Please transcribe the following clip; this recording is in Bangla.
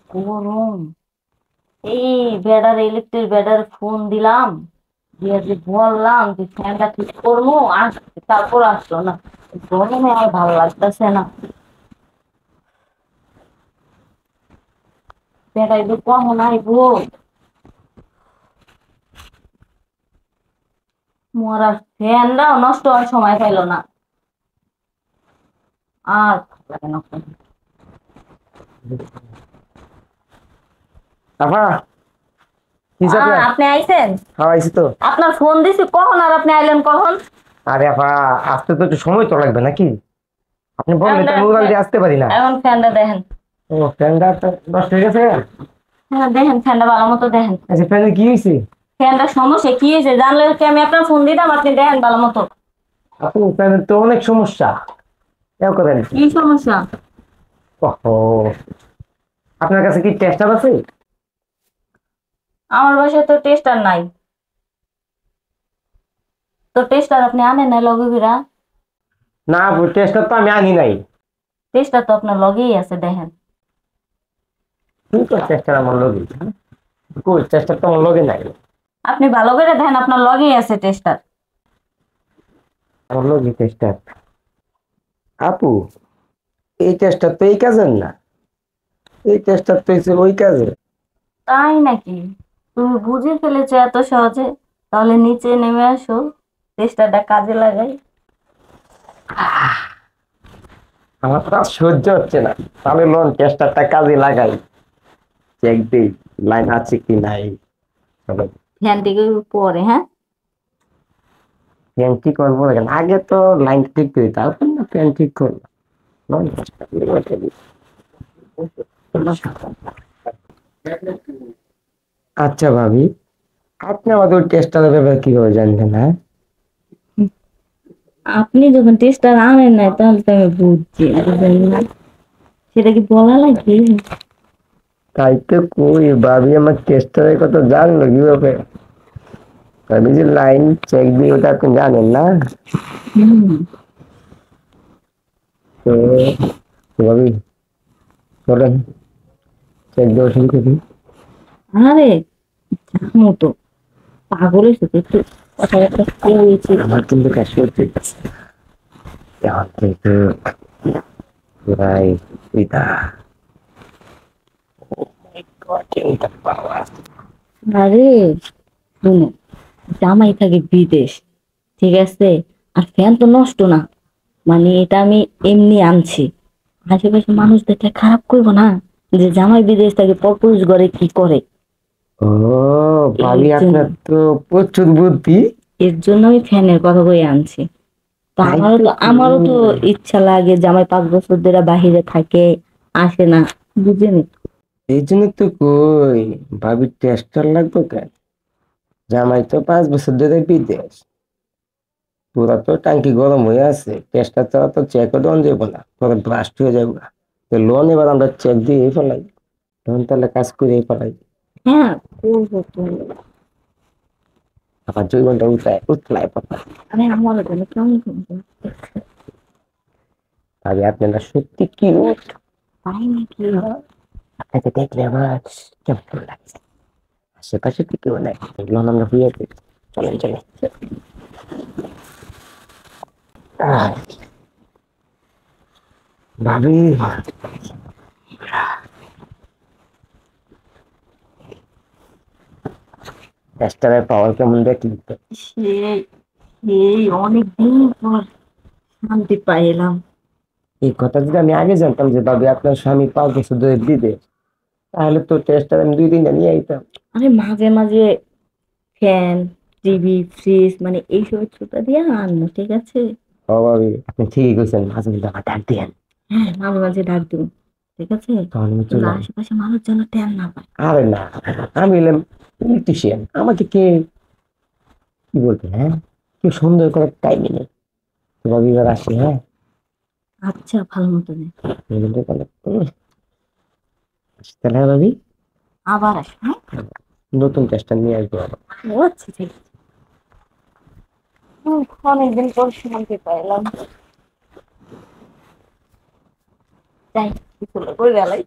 গরম। এই বেডার ইলেকট্রিক বেডার ফোন দিলাম, দিয়ে যে বললাম যে ফ্যানটা ঠিক করবো, আসছে তারপর আসলো না। গরমে আর ভালো লাগতেছে না। বেড়াই তো কখন আইবো, মরার ফ্যানটাও নষ্ট হওয়ার সময় পাইলো না। আর ভালো লাগে না। আপা হিসাবে আপনি আইছেন? খাওয়াইছি তো। আপনার ফোন দিছি কখন, আর আপনি আইলেন কখন? আরে আপা, আসতে তো একটু সময় তো লাগবে নাকি? আপনি বললে এখন তো আমি ওখান দিয়ে আসতে পারি না। এখন ফ্যানটা দেখেন। ও, ফ্যানটা তো নষ্ট হয়ে গেছে। হ্যাঁ দেখেন, ফ্যানটা ভালো মতো দেখেন। আচ্ছা, ফ্যানের কি হয়েছে? ফ্যানটার সমস্যা কি হয়েছে জানলে কি আমি আপনার ফোন দিতাম? আপনি দেখেন ভালো মতো। আপু, ফ্যানের তো অনেক সমস্যা। এও করেন কি? কি সমস্যা? ওহো, আপনার কাছে কি টেস্টার আছে? আমার বাসায় তো টেস্টার নাই। তো টেস্টার আপনি আনেন না লগে ভিরা? না আপু, টেস্টার তো আমি আনি নাই। টেস্টার তো আপনার লগেই আছে, দেখেন। কিন্তু টেস্টার আমার লগে, কই টেস্টার তো আমার লগে নাই। আপনি ভালো করে দেখেন, আপনার লগেই আছে টেস্টার। আমার লগে টেস্টার? আপু, এই টেস্টার তো এই কাজের না। এই টেস্টার তো হচ্ছে ওই কাজে। তাই নাকি? তুমি বুঝে ফেলেছো এত সহজে? তাহলে নিচে নেমে আসো, টেস্টারটা কাজে লাগাই। আমার তো আর সহ্য হচ্ছে না। তাহলে লোন টেস্টারটা কাজে লাগাই, চেক দিই লাইন আছে কি নাই। চলো, ফ্যান থেকে পরে, হ্যাঁ। ফ্যান ঠিক করবো না কেন? আগে তো লাইন ঠিক করি, তারপর না ফ্যান ঠিক করবো। লোন আচ্ছা ভাবি, আপনি আমাদের টেস্টারের ব্যাপারে কিভাবে জানলেন? হ্যাঁ, আপনি যখন টেস্টার আনেন নাই তাহলে তো আমি বুঝছি, বুঝলেন না? সেটা কি বলা লাগে? তাই তো কই, ভাবি আমার টেস্টারের কথা জানলো কিভাবে? ভাবি যে লাইন চেক দিয়ে ওটা আপনি জানেন না। হুম। তো ভাবি, চলেন চেক দেওয়া শুরু করি। আরে জানো তো, পাগলের সাথে একটু কথাবার্তা কয়েছি। আমার কিন্তু কাজ করতে এখন কিন্তু প্রায় দুইটা তিনটা পাওয়া। আরে শুনো, জামাই থাকে বিদেশ, ঠিক আছে? আর ফ্যান তো নষ্ট না, মানে এটা আমি এমনি আনছি। আশেপাশে মানুষ দেখলে খারাপ করবো না, যে জামাই বিদেশ থেকে পরপুরুষ ঘরে কি করে। ও এর ভাবি, জন্য আপনার তো প্রচুর বুদ্ধি। এর জন্য আমি ফ্যানের কথা কই আনছি। তো তাই আমারও তো তো আমারও তো কই। ইচ্ছা লাগে, জামাই 5 বছর ধরে বাহিরে থাকে, আসে না, বুঝেনি? এই জন্য তো কই, ভাবির টেস্টার লাগবে কেন? জামাই তো 5 বছর ধরে বিদেশ, পুরা তো টাঙ্কি গরম হয়ে আছে, টেস্টার ছাড়া তো চেকও দেওয়া যাবো না, পরে ব্লাস্ট হয়ে যাবো। তো লোন এবার আমরা চেক দিয়ে ফেলাই, লোন তাহলে কাজ করে ফেলাই। হ্যাঁ, করবো তো। আবার জৈবনটা উঠায় উঠলাই পাতা। আরে আমারও জন্য কেমন করবো? ভাবি আপনারা সত্যি কিউট। তাই নাকি? আপনাকে দেখলে আমার কেমন লাগছে। আশেপাশে তো কেউ নাই, এগুলো আমরা হয়ে যাবে। চলেন চলেন। আহ, ভাবি, টেস্টারের পাওয়ার কেমন দেখলি তো? সেই সেই অনেকদিন পর শান্তি পাইলাম। এই কথা যদি আমি আগে জানতাম যে ভাবি আপনার স্বামী 5 বছর ধরে বিদেশ, তাহলে তো টেস্টার আমি 2 দিন নিয়ে আইতাম। আরে মাঝে মাঝে ফ্যান, টিভি, ফ্রিজ মানে এইসবের ছুতা দিয়ে আনবো, ঠিক আছে? ও ভাবি, আপনি ঠিকই কইছেন, মাঝে মধ্যে আমার ডাক দিয়েন। হ্যাঁ, মাঝে মাঝে ডাক দিব, ঠিক আছে? তখন আমি কিন্তু চলে আসবো। আশেপাশে মানুষ যেন টের না পায়। আরে না, আমি এলাম ইলেকট্রিশিয়ান, আমাকে কে কি বলতে, হ্যাঁ? কেউ সন্দেহ করার টাইমই নেই। তো ভাবি এবার আসি, হ্যাঁ? আচ্ছা, ভালো মতো নেই। এই কিন্তু বলে, আসি তাহলে, হ্যাঁ ভাবি। আবার আস, হ্যাঁ? নতুন টেস্টার নিয়ে আসবো আবার। ও আচ্ছা, ঠিক আছে। অনেকদিন পর শান্তি পাইলাম। যাই, কিছু কই গেলাই।